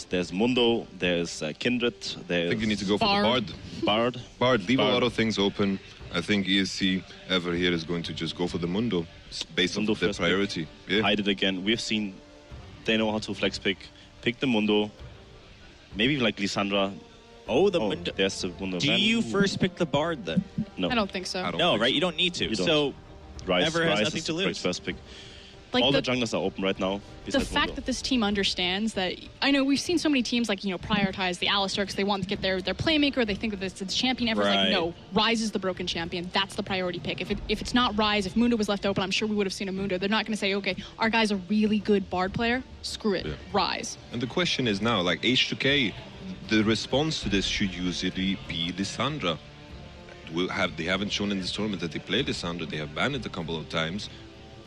There's Mundo, there's Kindred, there's... I think you need to go for the Bard. Leave a lot of things open. I think ESC ever here is going to just go for the Mundo based on their priority. Yeah. Hide it again. We've seen they know how to flex pick the Mundo. Maybe like Lissandra. Oh, the Mundo. There's the Mundo. Do you first pick the Bard then? No. I don't think so. No, right? You don't need to. So Ever has nothing to lose. First pick. Like all the junglers are open right now. The fact that this team understands that, I know we've seen so many teams like, prioritize the Alistar because they want to get their playmaker. They think that it's the champion ever. Right. Like, no, Ryze is the broken champion. That's the priority pick. If it's not Ryze, if Mundo was left open, I'm sure we would have seen a Mundo. They're not going to say, okay, our guy's a really good Bard player. Screw it, Ryze. And the question is now, like H2K, the response to this should usually be Lissandra. They haven't shown in this tournament that they play Lissandra. They have banned it a couple of times.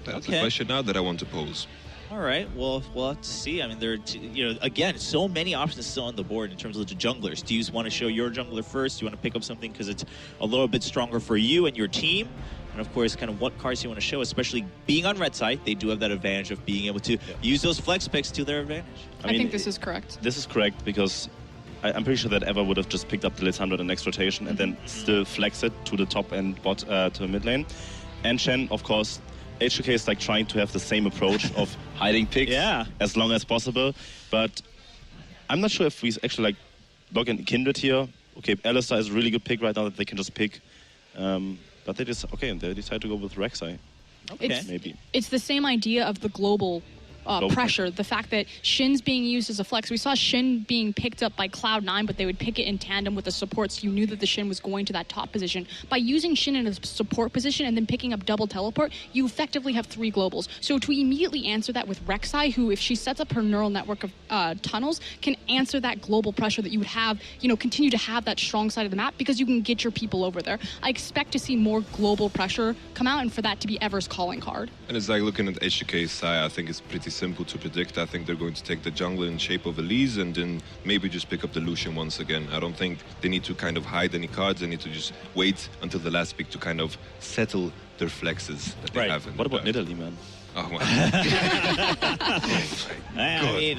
That's the question now that I want to pose. All right, well, we'll have to see. I mean, there are, again, so many options still on the board in terms of the junglers. Do you want to show your jungler first? Do you want to pick up something because it's a little bit stronger for you and your team? And, of course, kind of what cards you want to show, especially being on red side. They do have that advantage of being able to use those flex picks to their advantage. I think this is correct. This is correct because I'm pretty sure that Ever would have just picked up the Lissandra the next rotation and then still flex it to the top and to the mid lane. And Shen, of course, H2K is like trying to have the same approach of hiding picks as long as possible. But I'm not sure if we actually like log in Kindred here. Okay, Alistar is a really good pick right now that they can just pick. But they decide to go with Rek'Sai. Okay, maybe. It's the same idea of the global pressure. The fact that Shin's being used as a flex. We saw Shin being picked up by Cloud9, but they would pick it in tandem with the support, so you knew that the Shin was going to that top position. By using Shin in a support position and then picking up double teleport, you effectively have 3 globals. So to immediately answer that with Rek'Sai, who, if she sets up her neural network of tunnels, can answer that global pressure that you would have, continue to have that strong side of the map because you can get your people over there. I expect to see more global pressure come out and for that to be Ever's calling card. And it's like looking at H2K's side, I think it's pretty simple to predict. I think they're going to take the jungler in shape of Elise and then maybe just pick up the Lucian once again. I don't think they need to kind of hide any cards. They need to just wait until the last pick to kind of settle their flexes that they have. What about Nidalee, man? Oh, my. I mean,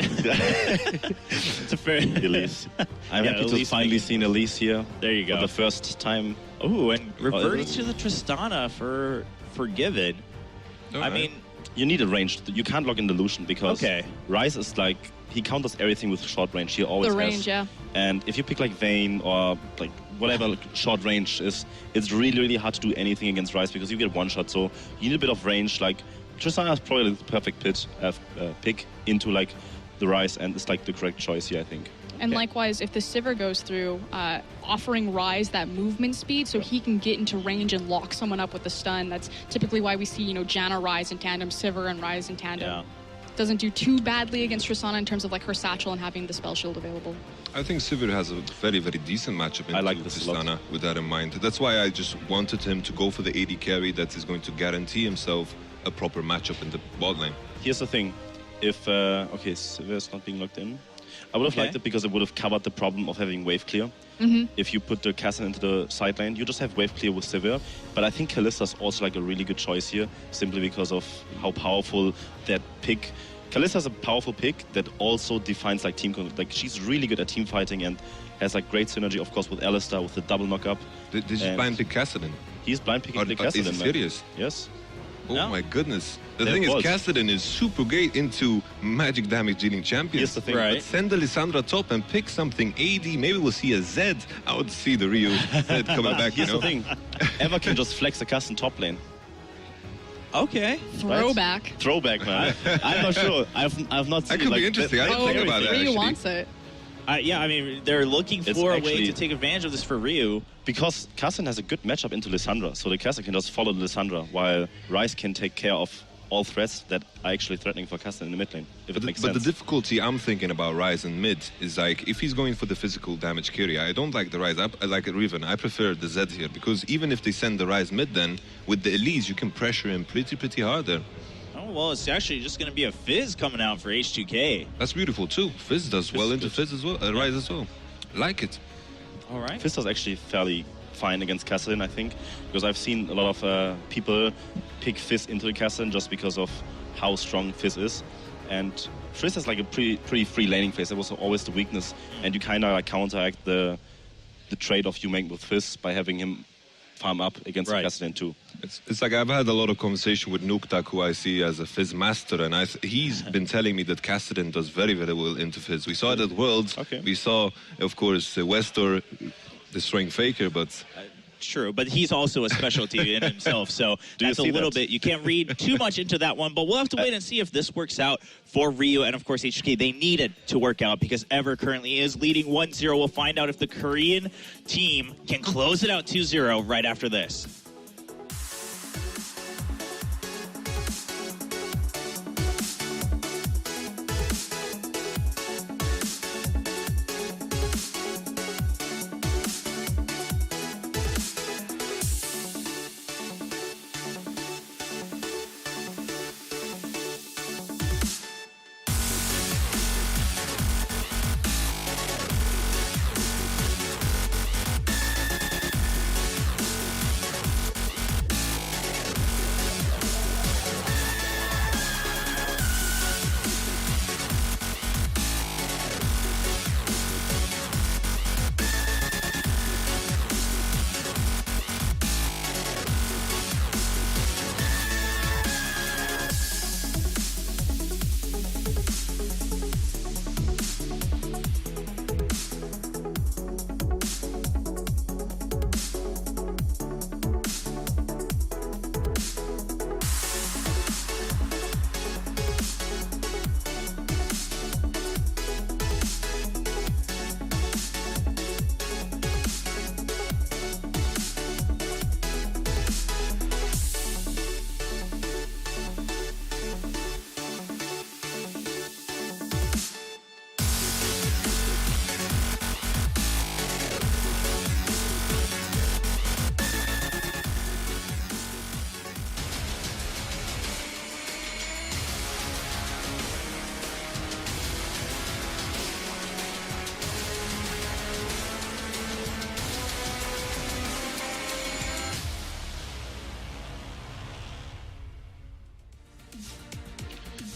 it's a fair Elise. I'm happy to finally seen Elise here. There you go. For the first time. Oh, and reverting to the Tristana for Forgiven. I mean, you need a range. You can't log in the Lucian because Ryze is like, he counters everything with short range. He always has. And if you pick like Vayne or like whatever short range is, it's really, really hard to do anything against Ryze because you get one shot. So you need a bit of range. Like Tristana is probably the perfect pick into like the Ryze, and it's like the correct choice here, I think. And likewise, if the Sivir goes through, offering Ryze that movement speed so he can get into range and lock someone up with a stun. That's typically why we see, Janna Ryze in tandem, Sivir and Ryze in tandem. Yeah. Doesn't do too badly against Tristana in terms of like her satchel and having the spell shield available. I think Sivir has a very, very decent matchup into Tristana with that in mind. That's why I just wanted him to go for the AD carry that is going to guarantee himself a proper matchup in the bot lane. Here's the thing. If, Sivir is not being locked in. I would have liked it because it would have covered the problem of having wave clear. If you put the Cassin into the side lane, you just have wave clear with Sivir. But I think Kalista's also like a really good choice here, simply because of how powerful that pick. Kalista's a powerful pick that also defines like team. Like she's really good at team fighting and has like great synergy, of course, with Alistar with the double knockup. Did you blind pick Kassadin? He's blind picking the Kassadin. Is he serious? Yes. Oh my goodness. The thing is, Kassadin is super great into magic damage dealing champions. Here's the thing, But send the Lissandra top and pick something AD. Maybe we'll see a Zed. I would see the real Zed coming back, Here's the thing. Eva can just flex a Kassadin top lane. Okay. Throwback. Right? Throwback, man. I'm not sure. I've not seen that. Could be interesting. I didn't think about that, Ryu wants it. Yeah, I mean, they're looking for a way to take advantage of this for Ryu. Because Kassadin has a good matchup into Lissandra, so the Kassadin can just follow the Lissandra, while Ryze can take care of all threats that are actually threatening for Kassadin in the mid lane, if it makes sense. But the difficulty I'm thinking about Ryze in mid is like, if he's going for the physical damage carry, I don't like the Ryze. I like it Riven. I prefer the Zed here, because even if they send the Ryze mid then, with the Elise, you can pressure him pretty hard there. Oh, well, it's actually just going to be a Fizz coming out for H2K. That's beautiful, too. Fizz does well into Fizz as well, Ryze as well. Like it. All right. Fizz does actually fairly fine against Kassadin, I think, because I've seen a lot of people pick Fizz into the Kassadin just because of how strong Fizz is. And Fizz has like a pretty free laning phase. That was always the weakness, and you kind of like counteract the trade-off you make with Fizz by having him farm up against Kassadin too. It's like I've had a lot of conversation with Nuktak, who I see as a Fizz master, and he's been telling me that Kassadin does very, very well into Fizz. We saw it at Worlds. Okay. We saw, of course, Westor destroying Faker, but... True, but he's also a specialty in himself, so that's a little bit, you can't read too much into that one, but we'll have to wait and see if this works out for Ryu and, of course, H2K. They need it to work out because Ever currently is leading 1-0. We'll find out if the Korean team can close it out 2-0 right after this.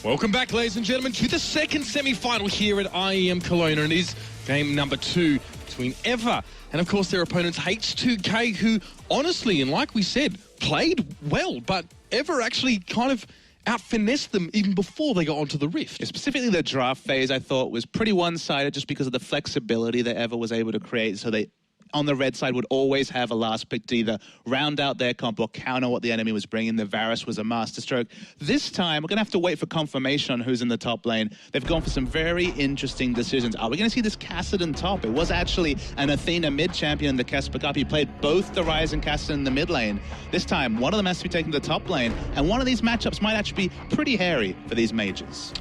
Welcome back, ladies and gentlemen, to the second semi-final here at IEM Cologne, and it is game number 2 between Ever and, of course, their opponents H2K, who, honestly, and like we said, played well, but Ever actually kind of out-finessed them even before they got onto the Rift. Specifically, the draft phase, I thought, was pretty one-sided just because of the flexibility that Ever was able to create, so they on the red side would always have a last pick to either round out their comp or counter what the enemy was bringing. The Varus was a masterstroke. This time, we're going to have to wait for confirmation on who's in the top lane. They've gone for some very interesting decisions. Are we going to see this Kassadin top? It was actually an Athena mid champion, the Kesper Cup. He played both the Ryze and Kassadin in the mid lane. This time, one of them has to be taken to the top lane, and one of these matchups might actually be pretty hairy for these majors.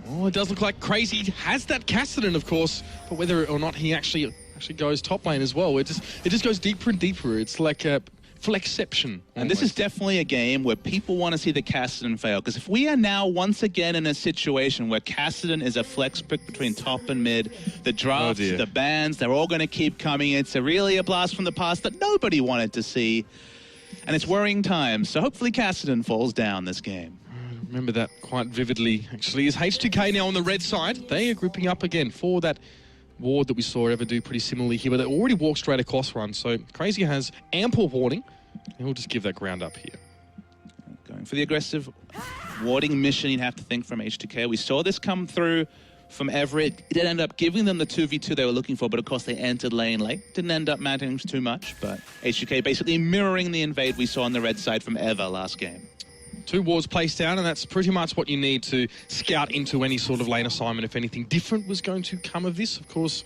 Oh, it does look like Crazy has that Kassadin, of course, but whether or not he actually goes top lane as well, it just goes deeper and deeper. It's like a flexception. And this is definitely a game where people want to see the Kassadin fail, because if we are now once again in a situation where Kassadin is a flex pick between top and mid, the drafts, the bans, they're all going to keep coming. It's really a blast from the past that nobody wanted to see, and it's worrying times. So hopefully Kassadin falls down this game. I remember that quite vividly, actually. Is H2K now on the red side? They are grouping up again for that ward that we saw Ever do pretty similarly here, but they already walked straight across run, so Crazy has ample warding, and we'll just give that ground up here. Going for the aggressive warding mission, you'd have to think, from H2K. We saw this come through from Everett. It did end up giving them the 2v2 they were looking for, but of course they entered lane late. Didn't end up mattering too much, but H2K basically mirroring the invade we saw on the red side from Ever last game. 2 wards placed down, and that's pretty much what you need to scout into any sort of lane assignment if anything different was going to come of this. Of course,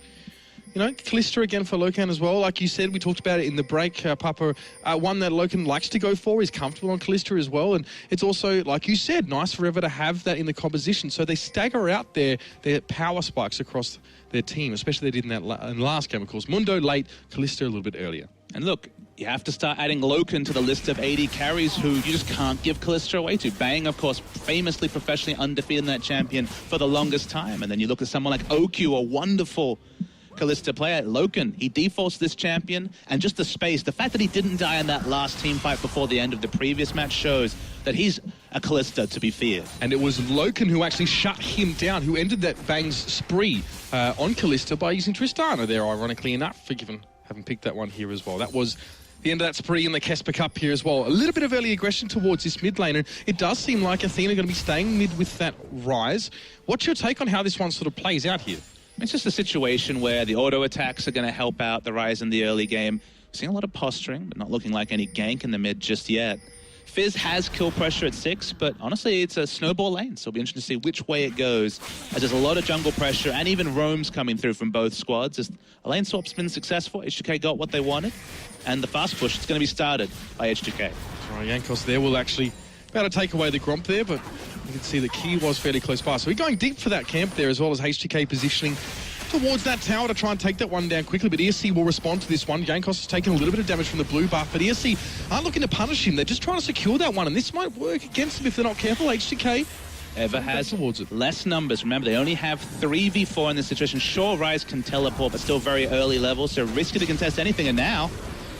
you know, Kalista again for Lokan as well. Like you said, we talked about it in the break, Papa. One that Lokan likes to go for, is comfortable on Kalista as well. And it's also, like you said, nice for Ever to have that in the composition. So they stagger out their power spikes across their team, especially they did in that in last game, of course. Mundo late, Kalista a little bit earlier. And look, you have to start adding Lokan to the list of AD carries who you just can't give Kalista away to. Bang, of course, famously professionally undefeated in that champion for the longest time. And then you look at someone like OQ, a wonderful Kalista player. Lokan, he defaults this champion, and just the space, the fact that he didn't die in that last team fight before the end of the previous match shows that he's a Kalista to be feared. And it was Loken who actually shut him down, who ended that Bangs spree on Kalista by using Tristana there, ironically enough, forgiven having picked that one here as well. That was the end of that spree in the Kesper Cup here as well. A little bit of early aggression towards this mid lane, and it does seem like Athena going to be staying mid with that Rise. What's your take on how this one sort of plays out here? It's just a situation where the auto attacks are going to help out the Rise in the early game. Seeing a lot of posturing, but not looking like any gank in the mid just yet. Fizz has kill pressure at 6, but honestly, it's a snowball lane, so it'll be interesting to see which way it goes, as there's a lot of jungle pressure and even roams coming through from both squads. As a lane swap's been successful, H2K got what they wanted, and the fast push is going to be started by H2K. All right, Jankos there will actually about to take away the Gromp there, but you can see the key was fairly close by. So we're going deep for that camp there, as well as H2K positioning towards that tower to try and take that one down quickly, but ESC will respond to this one. Jankos has taken a little bit of damage from the blue buff, but ESC aren't looking to punish him. They're just trying to secure that one, and this might work against them if they're not careful. H2K Ever has less numbers. Remember, they only have 3v4 in this situation. Sure, Rise can teleport, but still very early level, so risky to contest anything, and now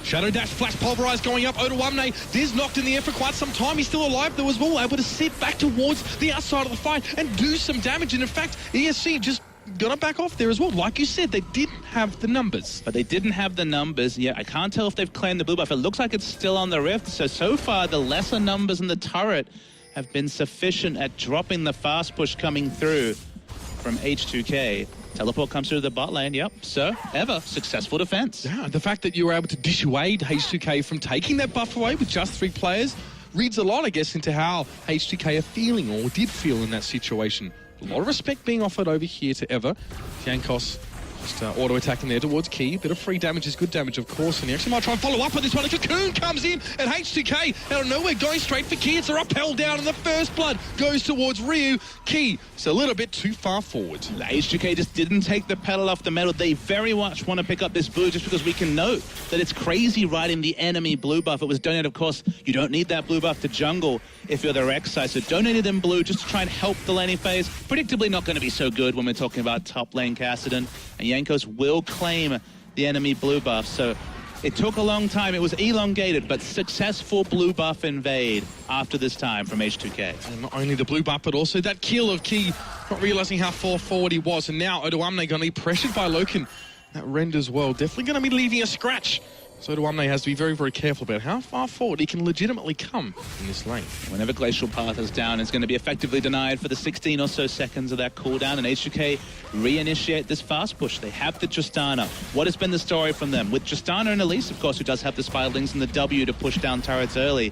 Shadow Dash, Flash Pulverize going up. Odoamne, Diz knocked in the air for quite some time. He's still alive though as well, able to sit back towards the outside of the fight and do some damage. And in fact, ESC just gonna back off there as well. Like you said, they didn't have the numbers. But they didn't have the numbers. Yeah, I can't tell if they've claimed the blue buff. It looks like it's still on the Rift. So far, the lesser numbers in the turret have been sufficient at dropping the fast push coming through from H2K. Teleport comes through the bot lane, yep. So, Ever, successful defense. Yeah, the fact that you were able to dissuade H2K from taking that buff away with just 3 players reads a lot, I guess, into how H2K are feeling or did feel in that situation. A lot of respect being offered over here to Ever. Jankos just auto-attacking there towards Key. Bit of free damage is good damage, of course, and he actually might try and follow up on this one. A Cocoon comes in, and H2K out of nowhere going straight for Key. It's a rappel down, and the first blood goes towards Ryu. Key, it's a little bit too far forward. The H2K just didn't take the pedal off the metal. They very much want to pick up this blue just because we can note that it's crazy riding the enemy blue buff. It was donated, of course, you don't need that blue buff to jungle if you're the Rex side, so donated in blue just to try and help the laning phase. Predictably not going to be so good when we're talking about top lane Kassadin, and Jankos will claim the enemy blue buff. So it took a long time. It was elongated, but successful blue buff invade after this time from H2K. And not only the blue buff, but also that kill of Key, not realizing how far forward he was. And now Odoamne going to be pressured by Loken. That Rend as well, definitely going to be leaving a scratch. So Odoamne has to be very, very careful about how far forward he can legitimately come in this lane. Whenever Glacial Path is down, it's going to be effectively denied for the 16 or so seconds of that cooldown, and H2K reinitiate this fast push. They have the Tristana. What has been the story from them? With Tristana and Elise, of course, who does have the Spirelings and the W to push down turrets early.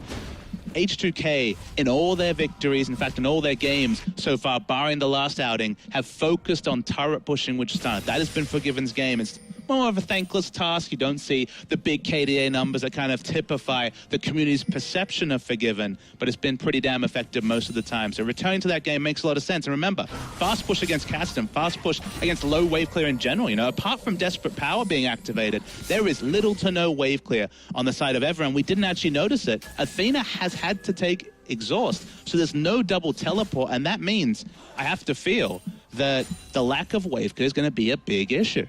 H2K, in all their victories, in fact, in all their games so far, barring the last outing, have focused on turret pushing with Tristana. That has been Forgiven's game. It's more of a thankless task. You don't see the big KDA numbers that kind of typify the community's perception of Forgiven, but it's been pretty damn effective most of the time. So returning to that game makes a lot of sense. And remember, fast push against Kassadin, fast push against low wave clear in general. You know, apart from Desperate Power being activated, there is little to no wave clear on the side of Ever, and we didn't actually notice it. Athena has had to take Exhaust, so there's no double teleport, and that means I have to feel that the lack of wave clear is going to be a big issue.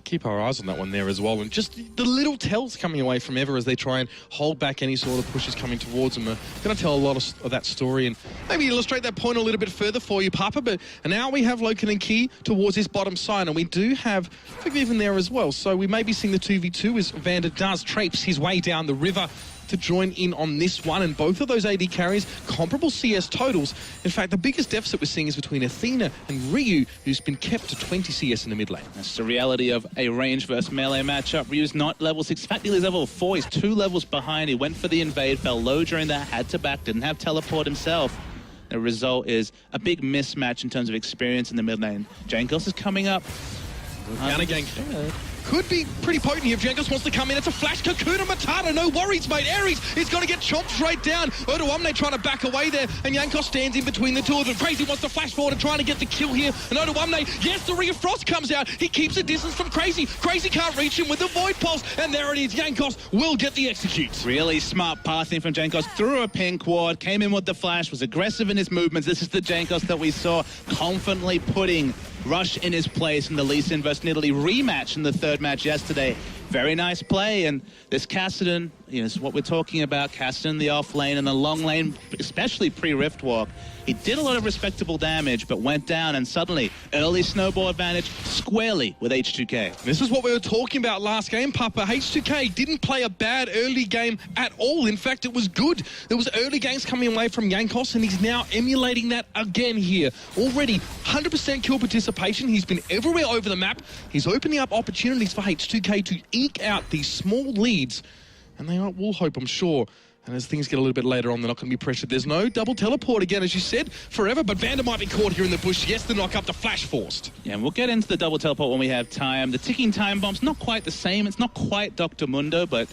Keep our eyes on that one there as well, and just the little tells coming away from Ever as they try and hold back any sort of pushes coming towards them. Are going to tell a lot of that story and maybe illustrate that point a little bit further for you, Papa. But now we have Loken and Key towards this bottom side, and we do have Forgiven there as well. So we may be seeing the 2v2 as Vander does traipse his way down the river to join in on this one, and both of those AD carries comparable CS totals. In fact, the biggest deficit we're seeing is between Athena and Ryu, who's been kept to 20 CS in the mid lane. That's the reality of a range versus melee matchup. Ryu's not level 6, in fact, he's level 4. He's 2 levels behind. He went for the invade, fell low during that, had to back, didn't have teleport himself. The result is a big mismatch in terms of experience in the mid lane. Jankos is coming up. Down again. Could be pretty potent here if Jankos wants to come in. It's a flash Cocoon and Matata. No worries, mate. Ares is going to get chomped straight down. Odoamne trying to back away there, and Jankos stands in between the two of them. Crazy wants to flash forward and trying to get the kill here. And Odoamne, yes, the Ring of Frost comes out. He keeps a distance from Crazy. Crazy can't reach him with the Void Pulse, and there it is. Jankos will get the execute. Really smart passing from Jankos. Threw a pink ward, came in with the flash, was aggressive in his movements. This is the Jankos that we saw confidently putting Rush in his place in the Lee Sin vs Nidalee rematch in the third match yesterday. Very nice play, and this Kassadin You know, it's what we're talking about. Casting in the off lane and the long lane, especially pre-Rift Walk. He did a lot of respectable damage, but went down, and suddenly, early snowball advantage squarely with H2K. This is what we were talking about last game, Papa. H2K didn't play a bad early game at all. In fact, it was good. There was early games coming away from Jankos, and he's now emulating that again here. Already 100% kill participation. He's been everywhere over the map. He's opening up opportunities for H2K to eke out these small leads, and they will hope, I'm sure. And as things get a little bit later on, they're not going to be pressured. There's no double teleport again, as you said, forever. But Vander might be caught here in the bush. Yes, the knock up, the flash forced. Yeah, and we'll get into the double teleport when we have time. The ticking time bomb's not quite the same. It's not quite Dr. Mundo, but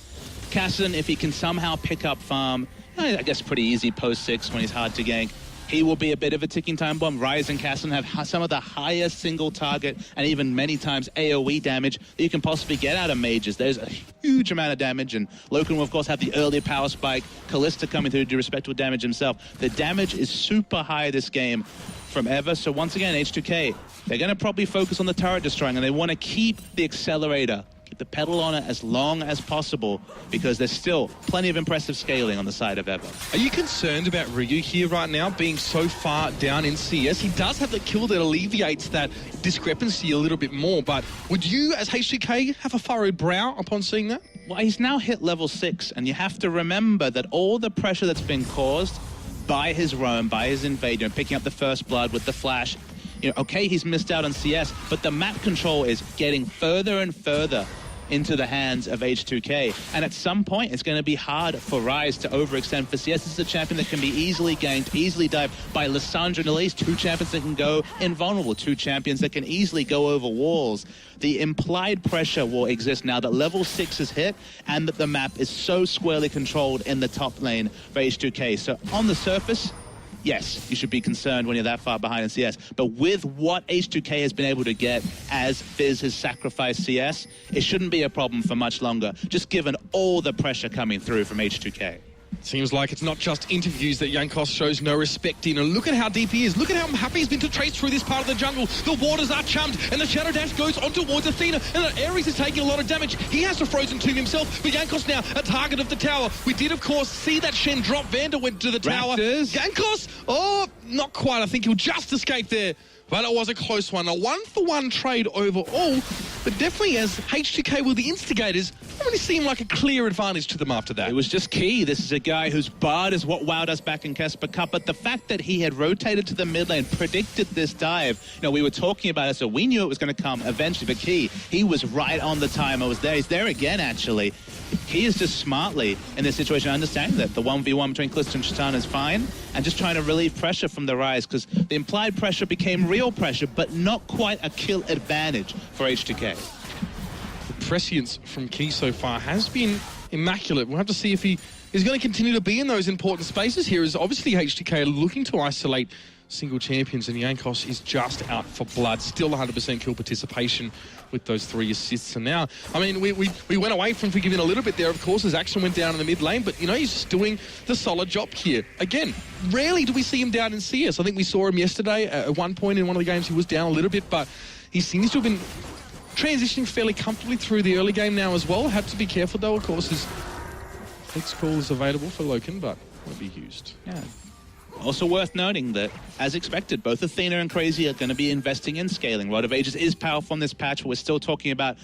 Kassadin, if he can somehow pick up farm, I guess pretty easy post 6 when he's hard to gank. He will be a bit of a ticking time bomb. Ryze and Kassadin have some of the highest single target and even many times AoE damage that you can possibly get out of mages. There's a huge amount of damage, and Loken will, of course, have the early power spike. Kalista coming through to do respectable damage himself. The damage is super high this game from Ever. So once again, H2K, they're going to probably focus on the turret destroying, and they want to keep the accelerator, keep the pedal on it as long as possible, because there's still plenty of impressive scaling on the side of Ever. Are you concerned about Ryu here right now being so far down in CS? He does have the kill that alleviates that discrepancy a little bit more, but would you, as H2K, have a furrowed brow upon seeing that? Well, he's now hit level 6, and you have to remember that all the pressure that's been caused by his roam, by his invader, and picking up the first blood with the flash, you know, okay, he's missed out on CS, but the map control is getting further and further into the hands of H2K. And at some point, it's going to be hard for Ryze to overextend for CS. This is a champion that can be easily ganked, easily dived by Lissandra and Elise, 2 champions that can go invulnerable, 2 champions that can easily go over walls. The implied pressure will exist now that level 6 is hit and that the map is so squarely controlled in the top lane for H2K. So on the surface, yes, you should be concerned when you're that far behind in CS. But with what H2K has been able to get as Fizz has sacrificed CS, it shouldn't be a problem for much longer, just given all the pressure coming through from H2K. Seems like it's not just interviews that Jankos shows no respect in. And look at how deep he is. Look at how happy he's been to trace through this part of the jungle. The waters are chummed, and the Shadow Dash goes on towards Athena. And Ares is taking a lot of damage. He has to Frozen Tomb himself, but Jankos now a target of the tower. We did, of course, see that Shen drop. Vander went to the tower. Jankos, oh, not quite. I think he'll just escape there. But it was a close one. A 1-for-1 trade overall, but definitely as H2K were the instigators, I don't really seem like a clear advantage to them after that. It was just key. This is a guy whose Bard is what wowed us back in Casper Cup, but the fact that he had rotated to the mid lane, predicted this dive, you know, we were talking about it, so we knew it was going to come eventually, but key, he was right on the timer, was there. He's there again, actually. He is just smartly in this situation understanding that the 1v1 between Kalista and Shatana is fine, and just trying to relieve pressure from the Ryze, because the implied pressure became real pressure, but not quite a kill advantage for H2K. The prescience from Key so far has been immaculate. We'll have to see if he is going to continue to be in those important spaces here, as obviously H2K are looking to isolate single champions, and Jankos is just out for blood. Still 100% kill participation with those 3 assists. And now, I mean, we went away from forgiving a little bit there, of course, as action went down in the mid lane, but, you know, he's just doing the solid job here. Again, rarely do we see him down in CS. I think we saw him yesterday at one point in one of the games. He was down a little bit, but he seems to have been transitioning fairly comfortably through the early game now as well. Have to be careful, though, of course, his X call is available for Loken, but won't be used. Yeah. Also worth noting that, as expected, both Athena and Crazy are going to be investing in scaling. Rod of Ages is powerful on this patch, but we're still talking about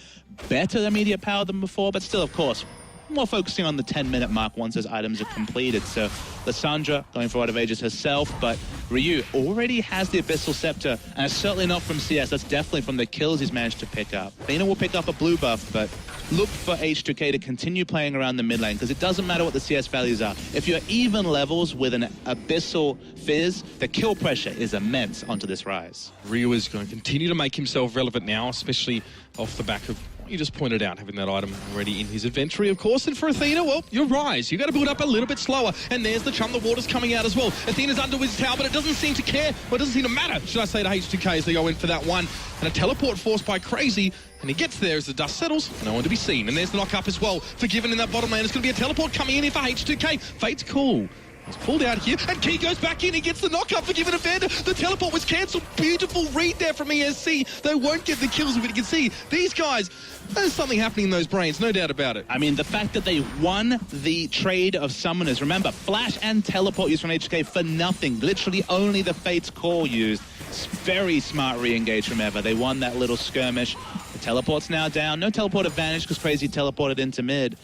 better immediate power than before, but still, of course, more focusing on the 10-minute mark once those items are completed. So Lissandra going for Rod of Ages herself, but Ryu already has the Abyssal Scepter, and it's certainly not from CS. That's definitely from the kills he's managed to pick up. Athena will pick up a blue buff, but look for H2K to continue playing around the mid lane, because it doesn't matter what the CS values are. If you're even levels with an Abyssal Fizz, the kill pressure is immense onto this Ryze. Ryu is going to continue to make himself relevant now, especially off the back of what you just pointed out, having that item already in his inventory, of course. And for Athena, well, you're Ryze. You've got to build up a little bit slower. And there's the chum, the water's coming out as well. Athena's under his tower, but it doesn't seem to care. Well, it doesn't seem to matter, should I say, to H2K as they go in for that one. And a teleport forced by Crazy, and he gets there as the dust settles, no one to be seen. And there's the knock up as well. Forgiven in that bottom lane, it's going to be a teleport coming in here for H2K. Fate's cool. It's pulled out here, and Key goes back in. He gets the knockup for giving Evander. The teleport was cancelled. Beautiful read there from ESC. They won't get the kills, but you can see these guys, there's something happening in those brains, no doubt about it. I mean, the fact that they won the trade of summoners. Remember, flash and teleport used from H2K for nothing. Literally only the Fate's Call used. It's very smart re-engage from Ever. They won that little skirmish. The teleport's now down. No teleport advantage because Crazy teleported into mid.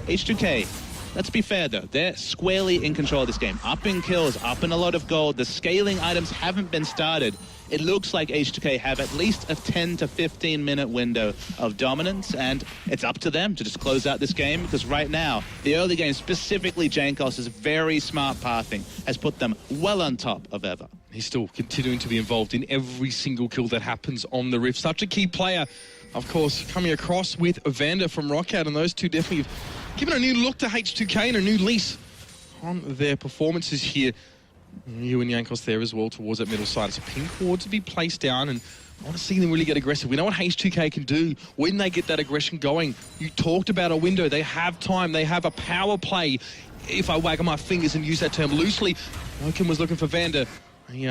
H2K, let's be fair though, they're squarely in control of this game. Up in kills, up in a lot of gold. The scaling items haven't been started. It looks like H2K have at least a 10 to 15 minute window of dominance, and it's up to them to just close out this game, because right now, the early game, specifically Jankos' very smart pathing, has put them well on top of Ever. He's still continuing to be involved in every single kill that happens on the Rift. Such a key player, of course, coming across with Evander from Rockout, and those two definitely have given a new look to H2K and a new lease on their performances here. You and Jankos there as well towards that middle side. It's a pink ward to be placed down, and I want to see them really get aggressive. We know what H2K can do when they get that aggression going. You talked about a window. They have time. They have a power play, if I waggle my fingers and use that term loosely. Loken was looking for Vander.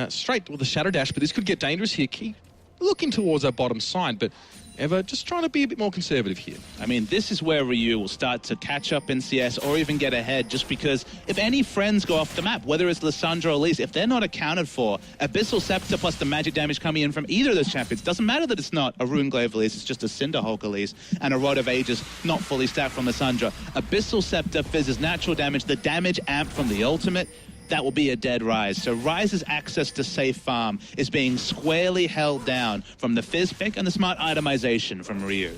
Straight with the Shadow Dash, but this could get dangerous here. Keep looking towards that bottom side, but Ever just trying to be a bit more conservative here. I mean, this is where Ryu will start to catch up in CS or even get ahead, just because if any friends go off the map, whether it's Lissandra or Elise, if they're not accounted for, Abyssal Scepter plus the magic damage coming in from either of those champions, doesn't matter that it's not a Runeglaive Elise, it's just a Cinderhulk Elise, and a Rod of Ages not fully stacked from Lissandra. Abyssal Scepter fizzes natural damage, the damage amp from the ultimate, that will be a dead Ryze. So Ryze's access to safe farm is being squarely held down from the Fizz pick and the smart itemization from Ryu.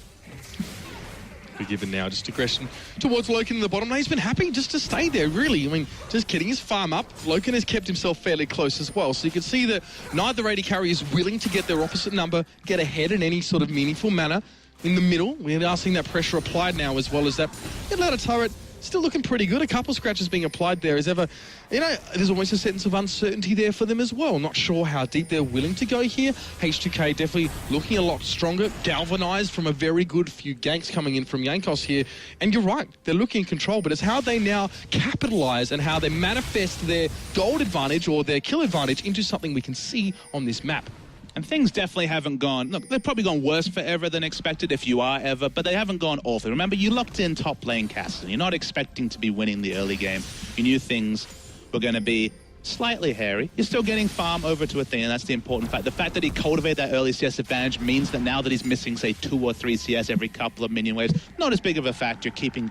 Be given now just aggression towards Loken in the bottom lane. He's been happy just to stay there, really. I mean, just getting his farm up. Loken has kept himself fairly close as well. So you can see that neither AD carry is willing to get their opposite number, get ahead in any sort of meaningful manner. In the middle, we are seeing that pressure applied now, as well as that ladder turret. Still looking pretty good. A couple scratches being applied there as Ever. There's almost a sense of uncertainty there for them as well. Not sure how deep they're willing to go here. H2K definitely looking a lot stronger, galvanized from a very good few ganks coming in from Jankos here. And you're right, they're looking in control, but it's how they now capitalize and how they manifest their gold advantage or their kill advantage into something we can see on this map. And things definitely haven't gone... Look, they've probably gone worse for Ever than expected if you are Ever, but they haven't gone awful. Remember, you locked in top lane Castle. You're not expecting to be winning the early game. You knew things were going to be slightly hairy. You're still getting farm over to a thing, and that's the important fact. The fact that he cultivated that early CS advantage means that now that he's missing, say, 2 or 3 CS every couple of minion waves, not as big of a factor, keeping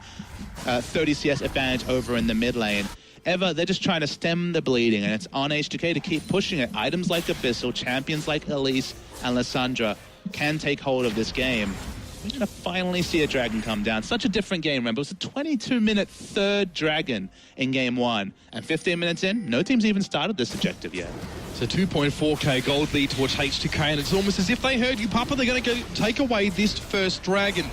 30 CS advantage over in the mid lane. Ever, they're just trying to stem the bleeding, and it's on H2K to keep pushing it. Items like Abyssal, champions like Elise and Lissandra can take hold of this game. We're going to finally see a dragon come down. Such a different game, remember. It was a 22-minute third dragon in game 1. And 15 minutes in, no team's even started this objective yet. It's a 2.4k gold lead towards H2K, and it's almost as if they heard you, Papa. They're going to go take away this first dragon.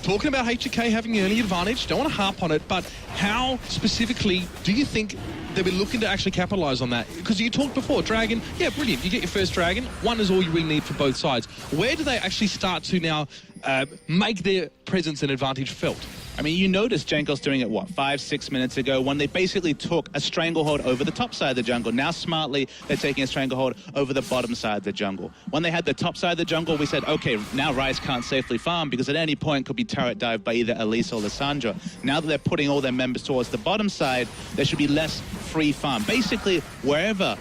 Talking about H2K having the early advantage, don't want to harp on it, but how specifically do you think they'll be looking to actually capitalize on that? Because you talked before, Dragon, yeah, brilliant. You get your first Dragon. 1 is all you really need for both sides. Where do they actually start to now make their presence and advantage felt? I mean, you noticed Jankos doing it, 5-6 minutes ago, when they basically took a stranglehold over the top side of the jungle. Now, smartly, they're taking a stranglehold over the bottom side of the jungle. When they had the top side of the jungle, we said, okay, now Ryze can't safely farm because at any point could be turret dived by either Elise or Lissandra. Now that they're putting all their members towards the bottom side, there should be less free farm. Basically, wherever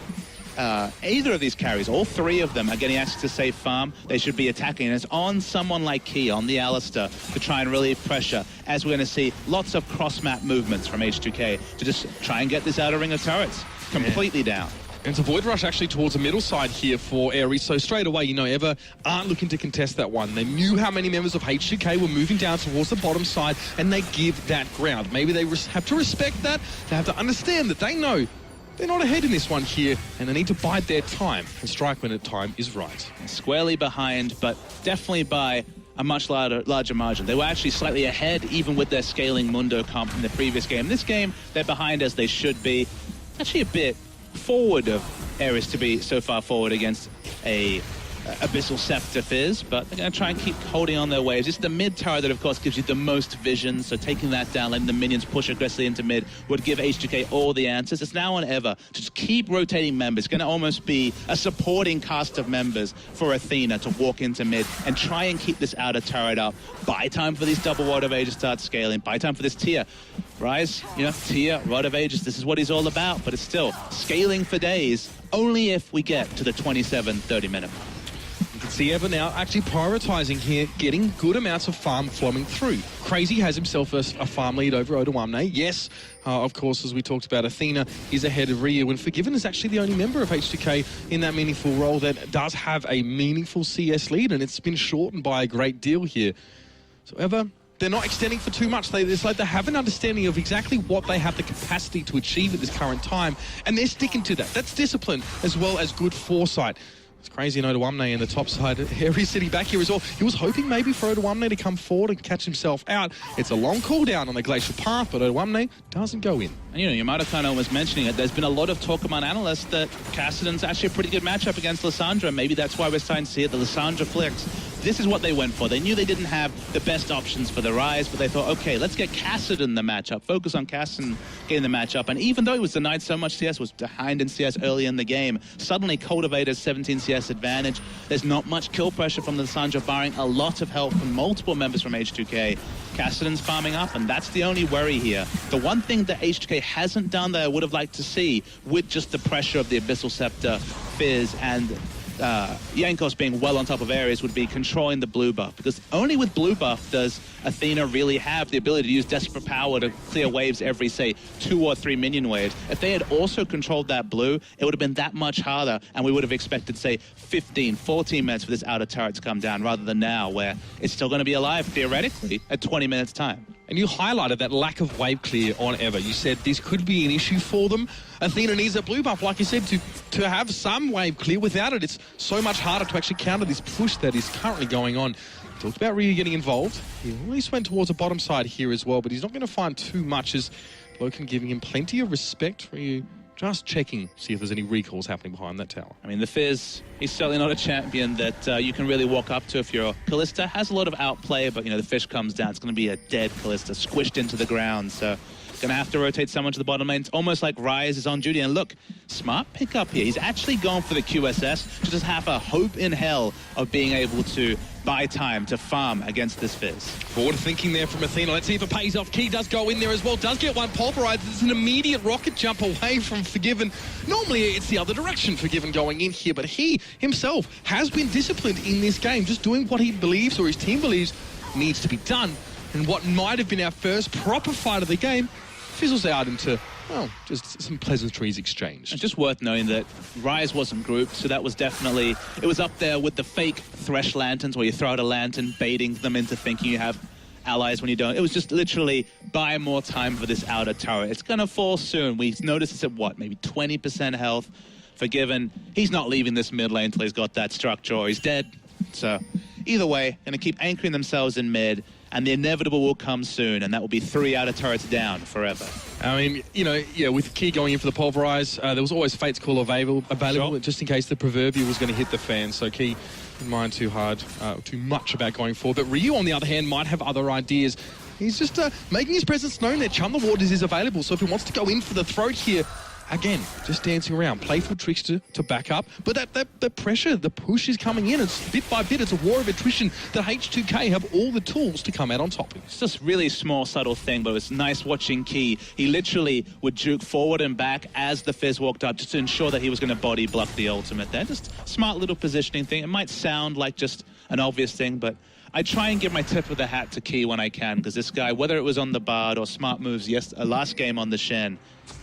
either of these carries, all 3 of them are getting access to safe farm, they should be attacking. And it's on someone like Key, on the Alistair, to try and relieve pressure, as we're going to see lots of cross-map movements from H2K to just try and get this outer ring of turrets completely down. And it's a Void Rush actually towards the middle side here for Ares. So straight away, Ever aren't looking to contest that one. They knew how many members of H2K were moving down towards the bottom side, and they give that ground. Maybe they have to respect that. They have to understand that they know they're not ahead in this one here, and they need to bide their time and strike when the time is right. Squarely behind, but definitely by a much larger margin. They were actually slightly ahead, even with their scaling Mundo comp in the previous game. This game, they're behind as they should be. Actually a bit forward of Ares to be so far forward against a Abyssal Scepter Fizz, but they're going to try and keep holding on their waves. It's the mid tower that, of course, gives you the most vision, so taking that down, letting the minions push aggressively into mid would give H2K all the answers. It's now or never to just keep rotating members. It's going to almost be a supporting cast of members for Athena to walk into mid and try and keep this outer turret up. Buy time for these double Rod of Ages to start scaling. Buy time for this tier. Rise, tier, Rod of Ages, this is what he's all about, but it's still scaling for days, only if we get to the 27-30 minute mark. You can see Ever now actually prioritizing here, getting good amounts of farm flowing through. Crazy has himself a farm lead over Odoamne. Yes, of course, as we talked about, Athena is ahead of Ryu, and Forgiven is actually the only member of H2K in that meaningful role that does have a meaningful CS lead, and it's been shortened by a great deal here. So Ever, they're not extending for too much. It's like they have an understanding of exactly what they have the capacity to achieve at this current time, and they're sticking to that. That's discipline as well as good foresight. It's crazy, Odoamne in the top side. Harry's sitting back here as well. He was hoping maybe for Odoamne to come forward and catch himself out. It's a long cooldown on the Glacial Path, but Odoamne doesn't go in. And Yamato-Kano was mentioning it. There's been a lot of talk among analysts that Kassadin's actually a pretty good matchup against Lissandra. Maybe that's why we're starting to see it, the Lissandra flicks. This is what they went for. They knew they didn't have the best options for the Rise, but they thought, okay, let's get Kassadin the matchup. Focus on Kassadin getting the matchup. And even though he was denied so much CS, was behind in CS early in the game, suddenly cultivated 17 CS advantage. There's not much kill pressure from the Lissandra, barring a lot of help from multiple members from H2K. Kassadin's farming up, and that's the only worry here. The one thing that H2K hasn't done that I would have liked to see, with just the pressure of the Abyssal Scepter, Fizz, and Jankos being well on top of areas, would be controlling the blue buff, because only with blue buff does Athena really have the ability to use Desperate Power to clear waves every, say, 2 or 3 minion waves. If they had also controlled that blue, it would have been that much harder, and we would have expected, say, 15, 14 minutes for this outer turret to come down, rather than now, where it's still going to be alive, theoretically, at 20 minutes time. And you highlighted that lack of wave clear on Ever. You said this could be an issue for them. Athena needs a blue buff, like you said, to have some wave clear. Without it, it's so much harder to actually counter this push that is currently going on. Talked about Ryu getting involved. He at least went towards the bottom side here as well, but he's not going to find too much, as Loken giving him plenty of respect. Ryu just checking, see if there's any recalls happening behind that tower. I mean, the Fizz, he's certainly not a champion that you can really walk up to if you're Kalista. Has a lot of outplay, but, the fish comes down. It's going to be a dead Kalista, squished into the ground. So, going to have to rotate someone to the bottom lane. It's almost like Rise is on duty. And look, smart pickup here. He's actually gone for the QSS to just have a hope in hell of being able to buy time to farm against this Fizz. Forward thinking there from Athena. Let's see if it pays off. Key does go in there as well. Does get one pulverized. It's an immediate rocket jump away from Forgiven. Normally it's the other direction, Forgiven going in here, but he himself has been disciplined in this game, just doing what he believes, or his team believes, needs to be done. And what might have been our first proper fight of the game fizzles out into, well, just some pleasantries exchanged. It's just worth knowing that Rise wasn't grouped, so that was definitely, it was up there with the fake Thresh lanterns where you throw out a lantern, baiting them into thinking you have allies when you don't. It was just literally buy more time for this outer turret. It's gonna fall soon. We noticed it's at what, maybe 20% health. Forgiven, he's not leaving this mid lane until he's got that structure or he's dead. So either way, gonna keep anchoring themselves in mid, and the inevitable will come soon, and that will be 3 outer turrets down forever. I mean, with Key going in for the pulverize, there was always Fate's Call available sure, just in case the proverbial was going to hit the fan. So Key didn't mind too much about going forward. But Ryu, on the other hand, might have other ideas. He's just making his presence known there. Chum the Waters is available, so if he wants to go in for the throat here, again, just dancing around, playful tricks to back up. But that pressure, the push is coming in. It's bit by bit. It's a war of attrition that H2K have all the tools to come out on top. It's just really small, subtle thing, but it's nice watching Key. He literally would juke forward and back as the Fizz walked up just to ensure that he was going to body block the ultimate there. Just smart little positioning thing. It might sound like just an obvious thing, but I try and give my tip of the hat to Key when I can, because this guy, whether it was on the Bard or smart moves last game on the Shen,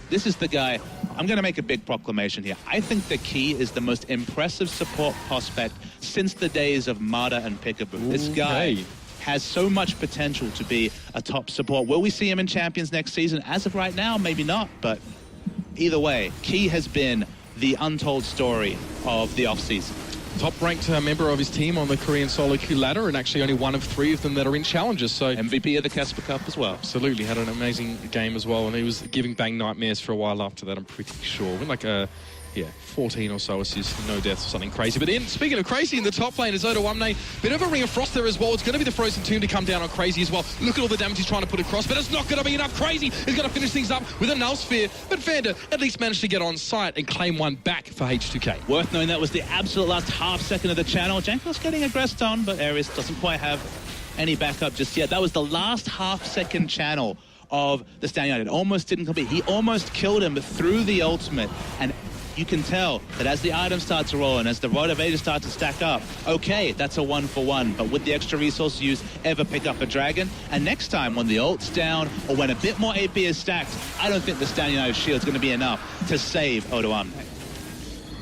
this is the guy. I'm going to make a big proclamation here. I think the Key is the most impressive support prospect since the days of Mada and Peekaboo. This guy has so much potential to be a top support. Will we see him in Champions next season? As of right now, maybe not, but either way, Key has been the untold story of the offseason. Top-ranked member of his team on the Korean solo queue ladder, and actually only one of 3 of them that are in challenges. So MVP of the Casper Cup as well. Absolutely, had an amazing game as well, and he was giving Bang nightmares for a while after that, I'm pretty sure. Went like 14 or so assists, no deaths or something crazy. But then, speaking of crazy, in the top lane is Odoamne. Bit of a ring of frost there as well. It's going to be the Frozen Tomb to come down on Crazy as well. Look at all the damage he's trying to put across, but it's not going to be enough. Crazy is going to finish things up with a Null Sphere, but Vander at least managed to get on site and claim one back for H2K. Worth knowing that was the absolute last half second of the channel. Jankos getting aggressed on, but Ares doesn't quite have any backup just yet. That was the last half second channel of the Stand United. Almost didn't complete. He almost killed him through the ultimate, and you can tell that as the items start to roll and as the Rod of Ages start to stack up, okay, that's a 1-for-1, but with the extra resources used, ever pick up a dragon? And next time, when the ult's down or when a bit more AP is stacked, I don't think the Stand United shield's going to be enough to save Odoamne.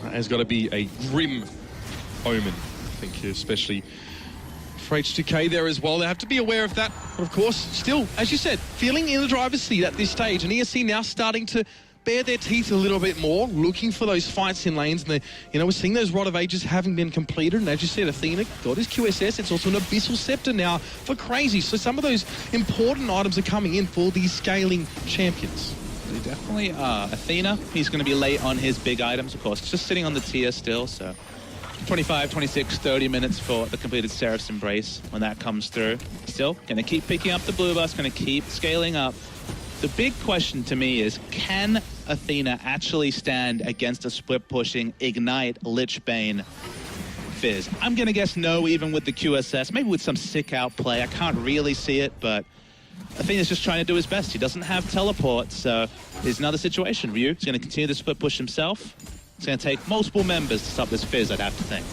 There's got to be a grim omen, I think, especially for H2K there as well. They have to be aware of that. But of course, still, as you said, feeling in the driver's seat at this stage, and ESC now starting to bare their teeth a little bit more, looking for those fights in lanes. And we're seeing those Rod of Ages having been completed. And as you said, Athena got his QSS. It's also an Abyssal Scepter now for Crazy. So some of those important items are coming in for these scaling champions. They definitely are. Athena, he's going to be late on his big items, of course. Just sitting on the tier still, so 25, 26, 30 minutes for the completed Seraph's Embrace when that comes through. Still, going to keep picking up the blue buffs, going to keep scaling up. The big question to me is, can Athena actually stand against a split-pushing Ignite Lichbane Fizz? I'm going to guess no, even with the QSS. Maybe with some sick-out play. I can't really see it, but Athena's just trying to do his best. He doesn't have teleport, so there's another situation. Ryu is going to continue the split-push himself. It's going to take multiple members to stop this Fizz, I'd have to think.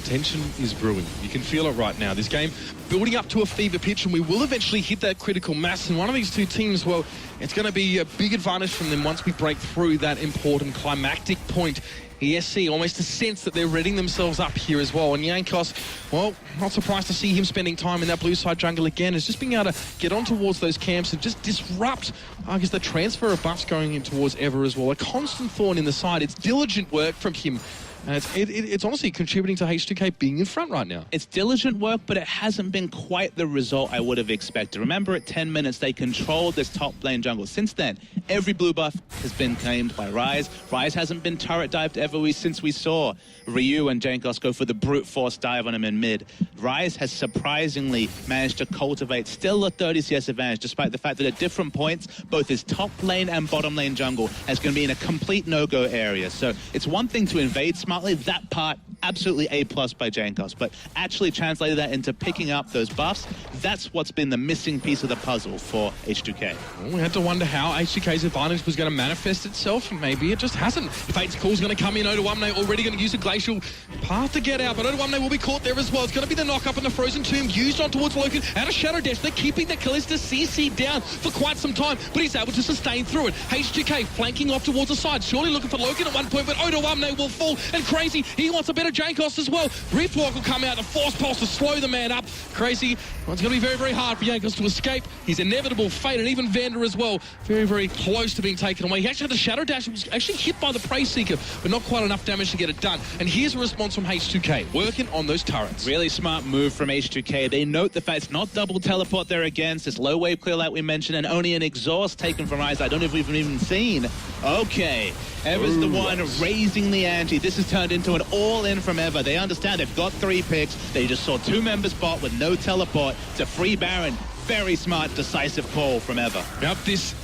Tension is brewing. You can feel it right now. This game building up to a fever pitch, and we will eventually hit that critical mass. And one of these two teams, well, it's going to be a big advantage from them once we break through that important climactic point. ESC, almost a sense that they're readying themselves up here as well. And Jankos, well, not surprised to see him spending time in that blue side jungle again. Is just being able to get on towards those camps and just disrupt, I guess, the transfer of buffs going in towards Ever as well. A constant thorn in the side. It's diligent work from him. And it's honestly contributing to H2K being in front right now. It's diligent work, but it hasn't been quite the result I would have expected. Remember, at 10 minutes, they controlled this top lane jungle. Since then, every blue buff has been claimed by Ryze. Ryze hasn't been turret dived ever since we saw Ryu and Jankos go for the brute force dive on him in mid. Ryze has surprisingly managed to cultivate still a 30 CS advantage, despite the fact that at different points, both his top lane and bottom lane jungle is going to be in a complete no-go area. So it's one thing to invade smartly, that part absolutely A+ by Jankos, but actually translated that into picking up those buffs, that's what's been the missing piece of the puzzle for H2K. Well, we had to wonder how H2K's advantage was going to manifest itself, and maybe it just hasn't. Fate's Call's going to come in. Odoamne already going to use a glacial path to get out, but Odoamne will be caught there as well. It's going to be the knock-up in the Frozen Tomb used on towards Loken and a Shadow Dash. They're keeping the Kalista CC down for quite some time, but he's able to sustain through it. H2K flanking off towards the side, surely looking for Loken at one point, but Odoamne will fall, and Crazy, he wants a better Jankos as well. Riftwalk will come out, the Force Pulse to slow the man up. Crazy, well, it's going to be very, very hard for Jankos to escape his inevitable fate, and even Vander as well, very, very close to being taken away. He actually had the Shadow Dash, was actually hit by the Prey Seeker, but not quite enough damage to get it done. And here's a response from H2K, working on those turrets. Really smart move from H2K. They note the fact it's not double teleport they're against, it's low wave clear like we mentioned, and only an exhaust taken from Ryze. I don't know if we've even seen. Okay, Ever's the one raising the ante. This has turned into an all-in from Ever. They understand they've got 3 picks. They just saw 2 members bot with no teleport. It's a free Baron. Very smart, decisive call from Ever. Yep, this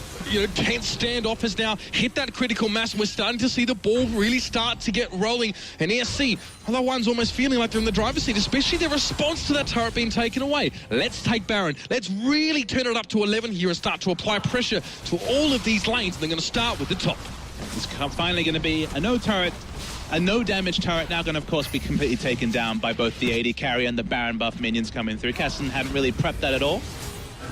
tense standoff has now hit that critical mass, and we're starting to see the ball really start to get rolling. And ESC, other one's almost feeling like they're in the driver's seat, especially their response to that turret being taken away. Let's take Baron. Let's really turn it up to 11 here and start to apply pressure to all of these lanes. And they're going to start with the top. It's finally going to be a no turret. A no damage turret now going to, of course, be completely taken down by both the AD carry and the Baron buff minions coming through. Kasten haven't really prepped that at all.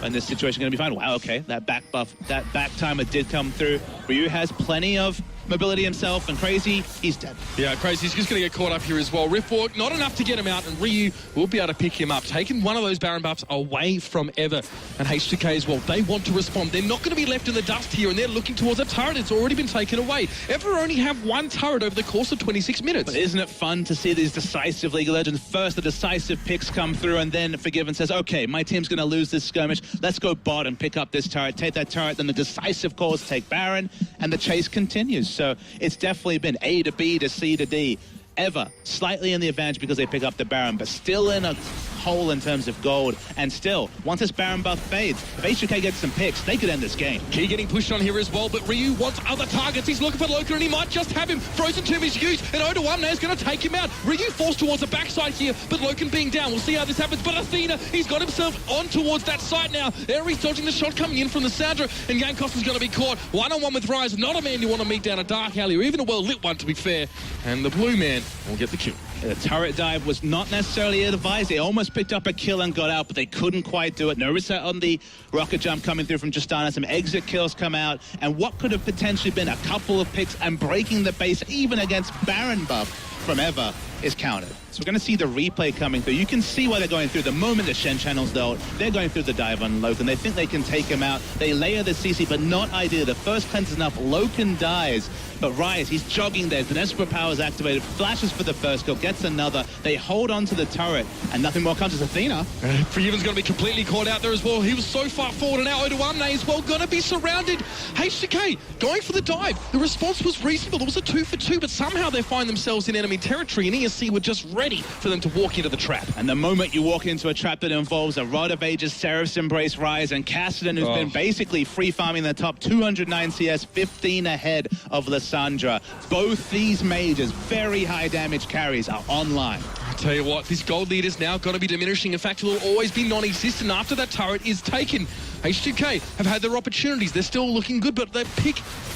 And this situation going to be fine. Wow, okay, that back buff, that back timer did come through. Ryu has plenty of mobility himself, and Crazy, he's dead. Yeah, Crazy's just going to get caught up here as well. Riftwalk, not enough to get him out, and Ryu will be able to pick him up. Taking one of those Baron buffs away from Ever and H2K as well. They want to respond. They're not going to be left in the dust here, and they're looking towards a turret. It's already been taken away. Ever only have 1 turret over the course of 26 minutes. But isn't it fun to see these decisive League of Legends? First, the decisive picks come through, and then Forgiven says, okay, my team's going to lose this skirmish. Let's go bot and pick up this turret, take that turret, then the decisive calls take Baron, and the chase continues. So it's definitely been A to B to C to D. Ever slightly in the advantage because they pick up the Baron, but still in a hole in terms of gold. And still, once this Baron buff fades, if H2K gets some picks, they could end this game. Key getting pushed on here as well, but Ryu wants other targets. He's looking for Loken, and he might just have him. Frozen Tomb is used, and O2 now is going to take him out. Ryu forced towards the backside here, but Loken being down. We'll see how this happens. But Athena, he's got himself on towards that side now. Ares dodging the shot coming in from the Sandra, and Gankos is going to be caught. One-on-one with Rise. Not a man you want to meet down a dark alley, or even a well-lit one, to be fair. And the blue man will get the kill. The turret dive was not necessarily advised. They almost picked up a kill and got out, but they couldn't quite do it. No reset on the rocket jump coming through from Justana. Some exit kills come out, and what could have potentially been a couple of picks and breaking the base even against Baron buff from Eva is counted. So we're going to see the replay coming through. You can see why they're going through. The moment the Shen channels though, they're going through the dive on Loken. They think they can take him out. They layer the CC, but not ideal. The first cleanse is enough. Loken dies, but Rise, he's jogging there. The desperate power is activated. Flashes for the first kill, gets another. They hold on to the turret, and nothing more comes as Athena. Freeman's going to be completely caught out there as well. He was so far forward, and now O2 is well going to be surrounded. H2K going for the dive. The response was reasonable. It was a 2-for-2, but somehow they find themselves in enemy territory, and ESC were just ready for them to walk into the trap. And the moment you walk into a trap that involves a Rod of Ages, Seraph's Embrace, Rise, and Cassidy, who's been basically free farming the top 209 CS, 15 ahead of Lissandra. Both these mages, very high damage carries, are online. I tell you what, this gold lead is now going to be diminishing. In fact, it will always be non-existent after that turret is taken. H2K have had their opportunities. They're still looking good, but they're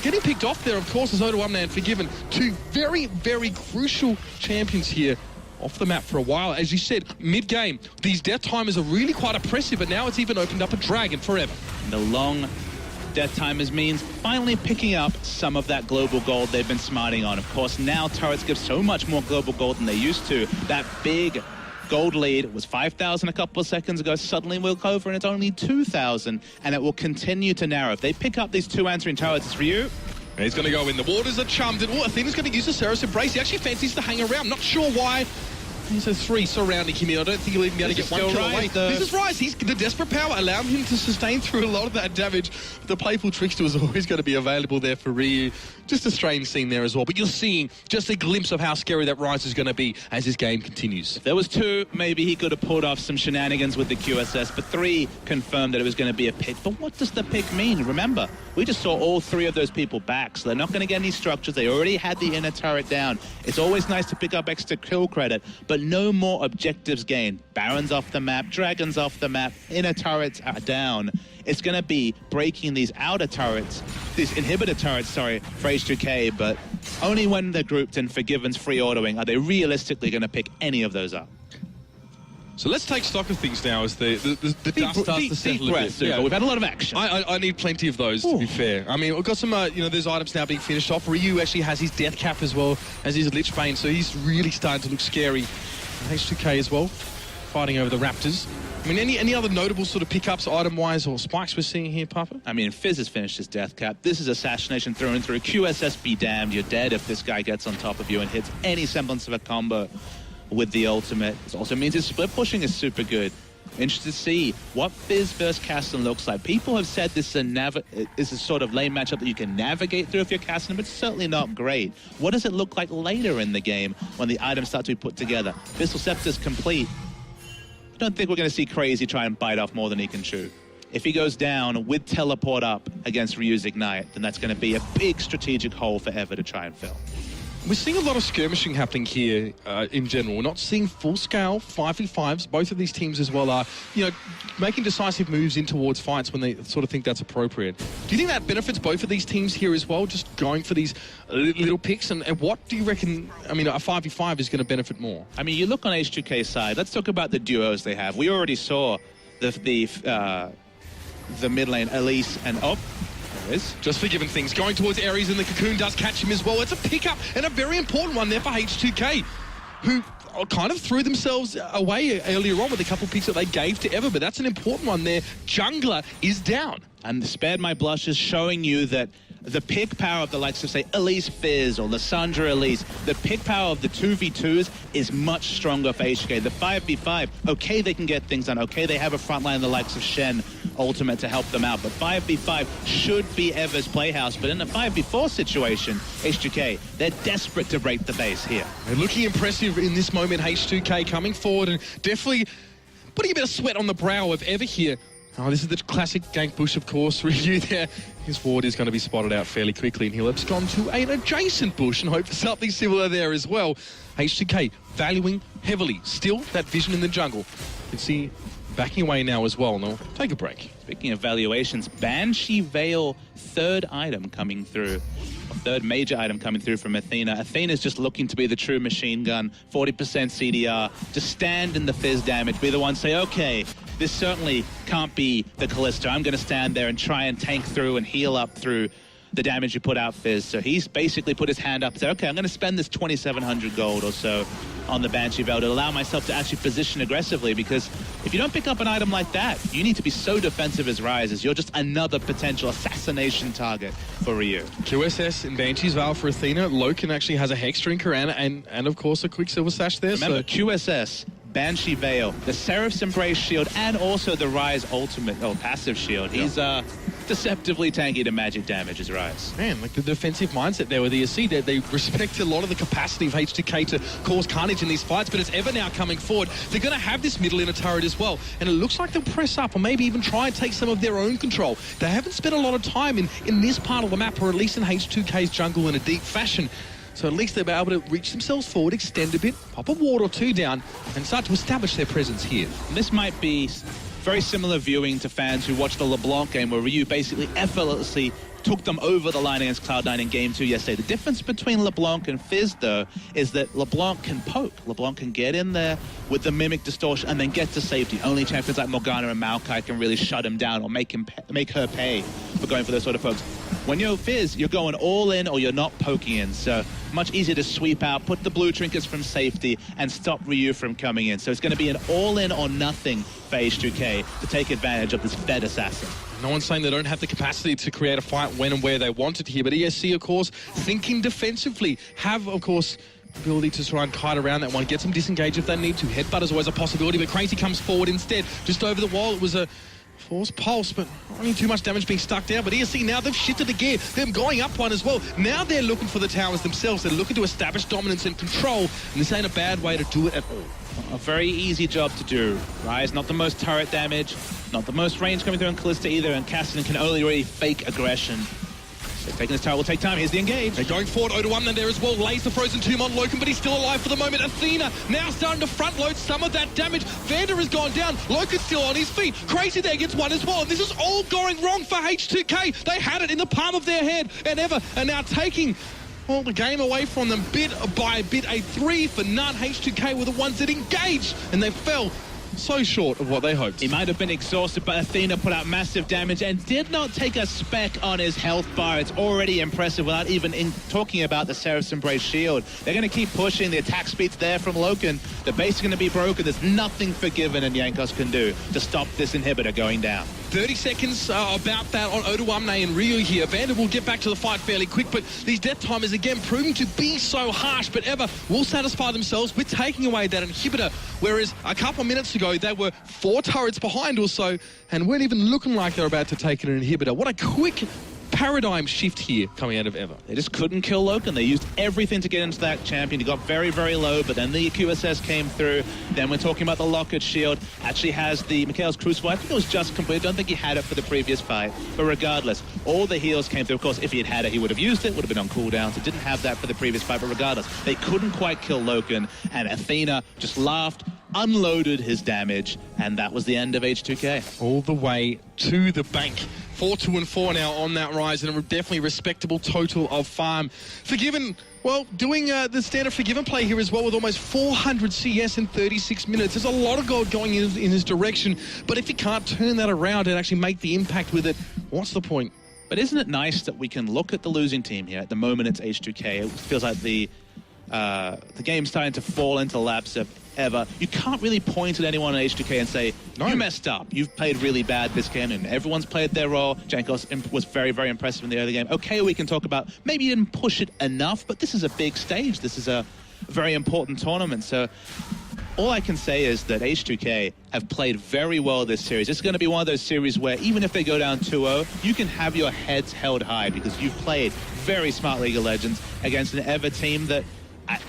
getting picked off there, of course, as O2 and Forgiven. Two very, very crucial champions here off the map for a while. As you said, mid-game, these death timers are really quite oppressive, but now it's even opened up a dragon forever. The long death timers means finally picking up some of that global gold they've been smarting on. Of course, now turrets give so much more global gold than they used to. That big gold lead was 5,000 a couple of seconds ago. Suddenly we'll go over and it's only 2,000, and it will continue to narrow. If they pick up these two answering turrets, it's Ryu. He's going to go in. The waters are chummed, and Athena's going to use the Seraph's Embrace. He actually fancies to hang around. Not sure why. He's a 3 surrounding him here. I don't think he'll even be able to get one kill away. This is Rise. The desperate power allowed him to sustain through a lot of that damage. The playful trickster was always going to be available there for Ryu. Just a strange scene there as well. But you're seeing just a glimpse of how scary that Rise is going to be as this game continues. If there was 2, maybe he could have pulled off some shenanigans with the QSS, but 3 confirmed that it was going to be a pick. But what does the pick mean? Remember, we just saw all 3 of those people back, so they're not going to get any structures. They already had the inner turret down. It's always nice to pick up extra kill credit, but no more objectives gained. Barons off the map, Dragons off the map, inner turrets are down. It's going to be breaking these outer turrets, these inhibitor turrets, sorry, for H2K, but only when they're grouped in Forgiven's free autoing are they realistically going to pick any of those up. So let's take stock of things now as the dust starts to settle a bit. Yeah. We've had a lot of action. I need plenty of those, to be fair. I mean, we've got some, there's items now being finished off. Ryu actually has his death cap as well as his Lich Bane, so he's really starting to look scary. H2K as well, fighting over the Raptors. I mean, any other notable sort of pickups, item-wise, or spikes we're seeing here, Papa? I mean, Fizz has finished his death cap. This is assassination through and through. QSS be damned. You're dead if this guy gets on top of you and hits any semblance of a combo with the ultimate. This also means his split pushing is super good. Interested to see what Fizz versus Caston looks like. People have said this is a sort of lane matchup that you can navigate through if you're Caston, but it's certainly not great. What does it look like later in the game when the items start to be put together? Pistol Scepter's complete. I don't think we're going to see Crazy try and bite off more than he can chew. If he goes down with teleport up against Ryu's Ignite, then that's going to be a big strategic hole for Ever to try and fill. We're seeing a lot of skirmishing happening here in general. We're not seeing full-scale 5v5s. Both of these teams as well are, making decisive moves in towards fights when they sort of think that's appropriate. Do you think that benefits both of these teams here as well, just going for these little picks? And what do you reckon, a 5v5 is going to benefit more? I mean, you look on H2K's side. Let's talk about the duos they have. We already saw the mid lane, Elise and... Just Forgiven things. Going towards Ares, and the Cocoon does catch him as well. It's a pickup, and a very important one there for H2K, who kind of threw themselves away earlier on with a couple picks that they gave to Ever, but that's an important one there. Jungler is down. And Spared My Blushes showing you that the pick power of the likes of, say, Elise Fizz or Lissandra Elise, the pick power of the 2v2s is much stronger for H2K. The 5v5, okay, they can get things done. Okay, they have a front line, the likes of Shen Ultimate to help them out. But 5v5 should be Ever's playhouse. But in a 5v4 situation, H2K, they're desperate to break the base here. And looking impressive in this moment, H2K coming forward and definitely putting a bit of sweat on the brow of Ever here. Oh, this is the classic gank bush, of course, review there. His ward is going to be spotted out fairly quickly, and he'll have gone to an adjacent bush and hope for something similar there as well. H2K valuing heavily. Still, that vision in the jungle. You can see backing away now as well, and they'll take a break. Speaking of valuations, Banshee Veil, third item coming through. Third major item coming through from Athena. Athena's just looking to be the true machine gun, 40% CDR, to stand in the Fizz damage, be the one say, okay, this certainly can't be the Kalista. I'm going to stand there and try and tank through and heal up through the damage you put out, Fizz. So he's basically put his hand up and said, okay, I'm going to spend this 2,700 gold or so on the Banshee Veil to allow myself to actually position aggressively, because if you don't pick up an item like that, you need to be so defensive as Ryze, as you're just another potential assassination target for Ryu. QSS and Banshee's Veil for Athena. Loken actually has a Hex Drinker and of course a Quicksilver Sash there. Remember, so QSS, Banshee Veil, the Seraph's Embrace shield, and also the Ryze ultimate, passive shield. He's deceptively tanky to magic damage as Ryze. Man, like the defensive mindset there with ESC, they respect a lot of the capacity of H2K to cause carnage in these fights, but it's Ever now coming forward. They're going to have this middle inner turret as well, and it looks like they'll press up or maybe even try and take some of their own control. They haven't spent a lot of time in this part of the map, or at least in H2K's jungle in a deep fashion. So at least they'll be able to reach themselves forward, extend a bit, pop a ward or two down, and start to establish their presence here. And this might be very similar viewing to fans who watched the LeBlanc game, where Ryu basically effortlessly took them over the line against Cloud9 in Game 2 yesterday. The difference between LeBlanc and Fizz, though, is that LeBlanc can poke. LeBlanc can get in there with the Mimic Distortion and then get to safety. Only champions like Morgana and Maokai can really shut him down or make her pay for going for those sort of pokes. When you're Fizz, you're going all in or you're not poking in. So much easier to sweep out, put the blue trinkets from safety, and stop Ryu from coming in. So it's going to be an all-in or nothing for H2K to take advantage of this Fed assassin. No one's saying they don't have the capacity to create a fight when and where they want it here, but ESC, of course, thinking defensively, have, of course, the ability to try and kite around that one, get some disengage if they need to. Headbutt is always a possibility, but Crazy comes forward instead. Just over the wall, it was a force pulse, but only too much damage being stuck down. But ESC now, they've shifted the gear. They're going up one as well. Now they're looking for the towers themselves. They're looking to establish dominance and control, and this ain't a bad way to do it at all. A very easy job to do. Ryze, not the most turret damage, not the most range coming through on Kalista either, and Cassidy can only really fake aggression. So taking this tower will take time. Here's the engage. They're going forward. O2 there as well. Lays the Frozen Tomb on Loken, but he's still alive for the moment. Athena now starting to front load some of that damage. Vander has gone down. Loken's still on his feet. Crazy there gets one as well. And this is all going wrong for H2K. They had it in the palm of their hand, and Ever are now taking the game away from them bit by bit. A 3 for none. H2K were the ones that engaged, and they fell so short of what they hoped. He might have been exhausted, but Athena put out massive damage and did not take a speck on his health bar. It's already impressive without even talking about the Seraph's Embrace shield. They're going to keep pushing. The attack speed's there from Loken. The base is going to be broken. There's nothing Forgiven and Jankos can do to stop this inhibitor going down. 30 seconds about that on O2 and Ryu here. Vander will get back to the fight fairly quick, but these death timers again proving to be so harsh, but Ever will satisfy themselves with taking away that inhibitor, whereas a couple of minutes ago they were 4 turrets behind or so and weren't even looking like they're about to take an inhibitor. What a quick paradigm shift here coming out of Ever. They just couldn't kill Loken. They used everything to get into that champion. He got very, very low, but then the QSS came through. Then we're talking about the Locket shield. Actually has the Mikhail's Crucible. I think it was just complete. I don't think he had it for the previous fight. But regardless, all the heals came through. Of course, if he had had it, he would have used it. Would have been on cooldown. So didn't have that for the previous fight. But regardless, they couldn't quite kill Loken. And Athena just laughed, unloaded his damage, and that was the end of H2K. All the way to the bank. 4-2-4 now on that Ryze, and a definitely respectable total of farm. Forgiven, well, doing the standard Forgiven play here as well with almost 400 CS in 36 minutes. There's a lot of gold going in his direction, but if you can't turn that around and actually make the impact with it, what's the point? But isn't it nice that we can look at the losing team here? At the moment, it's H2K. It feels like the the game's starting to fall into laps of Ever. You can't really point at anyone on H2K and say, you messed up. You've played really bad this game, and everyone's played their role. Jankos was very, very impressive in the early game. Okay, we can talk about maybe you didn't push it enough, but this is a big stage. This is a very important tournament. So all I can say is that H2K have played very well this series. It's going to be one of those series where even if they go down 2-0, you can have your heads held high because you've played very smart League of Legends against an Ever team that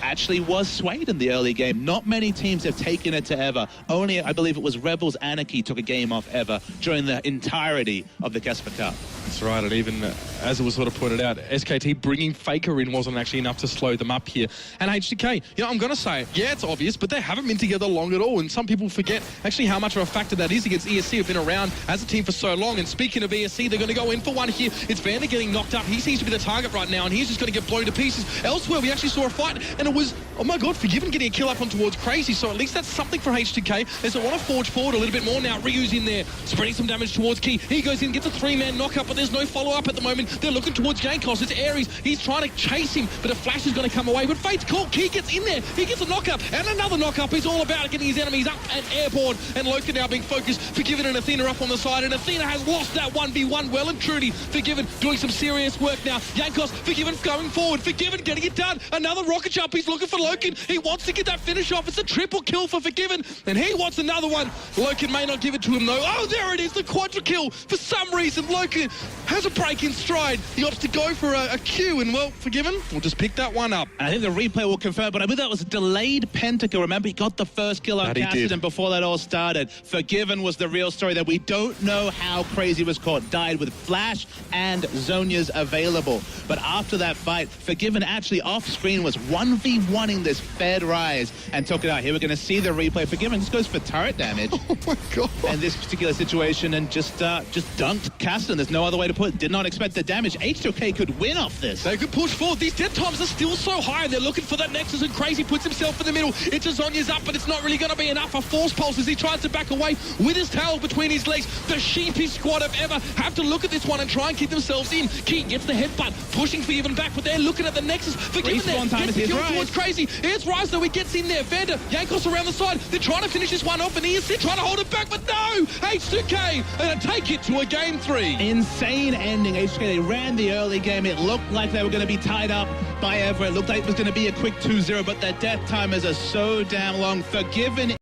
actually was swayed in the early game. Not many teams have taken it to Ever. Only, I believe it was Rebels Anarchy took a game off Ever during the entirety of the Casper Cup. That's right, and even as it was sort of pointed out, SKT bringing Faker in wasn't actually enough to slow them up here. And H2K, you know, I'm going to say it, yeah, it's obvious, but they haven't been together long at all, and some people forget actually how much of a factor that is against ESC, who've been around as a team for so long. And speaking of ESC, they're going to go in for one here. It's Vander getting knocked up. He seems to be the target right now, and he's just going to get blown to pieces. Elsewhere, we actually saw a fight, and it was, oh my god, Forgiven getting a kill up on towards Crazy, so at least that's something for H2K. They want to forge forward a little bit more now. Ryu's in there, spreading some damage towards Key. He goes in, gets a 3-man knockup, but there's no follow-up at the moment. They're looking towards Jankos. It's Ares. He's trying to chase him, but a flash is going to come away. But Fate's caught. Key gets in there. He gets a knockup, and another knockup. He's all about getting his enemies up and airborne, and Loken now being focused. Forgiven and Athena up on the side, and Athena has lost that 1v1 well and truly. Forgiven doing some serious work now. Jankos, Forgiven going forward. Forgiven getting it done. Another rocket jump. He's looking for Loken. He wants to get that finish off. It's a triple kill for Forgiven, and he wants another one. Loken may not give it to him though. Oh, there it is, the quadra kill. For some reason, Loken has a break in stride. He opts to go for a Q, and well, Forgiven will just pick that one up. And I think the replay will confirm, but I believe that was a delayed pentakill. Remember, he got the first kill on Cassidy, and before that all started, Forgiven was the real story that we don't know how Crazy was caught. Died with Flash and Zhonya's available. But after that fight, Forgiven actually off-screen was 1v1ing this Fed Rise and took it out. Here we're going to see the replay. Forgiven just goes for turret damage. Oh my god. And this particular situation, and just dunked Caston. There's no other way to put it. Did not expect the damage. H2K could win off this. They could push forward. These dead times are still so high, and they're looking for that Nexus, and Crazy puts himself in the middle. It's a Zonya's up, but it's not really going to be enough. A force pulse as he tries to back away with his tail between his legs. The sheepy squad of Ever have to look at this one and try and keep themselves in. Key gets the headbutt, pushing Forgiven back, but they're looking at the Nexus. Forgiven there, gets the kill towards Crazy. Here's Rise, though. He gets in there. Vander, Jankos around the side. They're trying to finish this one off, and ESC trying to hold it back, but no! H2K and take it to a game 3. Insane ending. H2K, they ran the early game. It looked like they were going to be tied up by Ever. It looked like it was going to be a quick 2-0, but their death timers are so damn long. Forgiven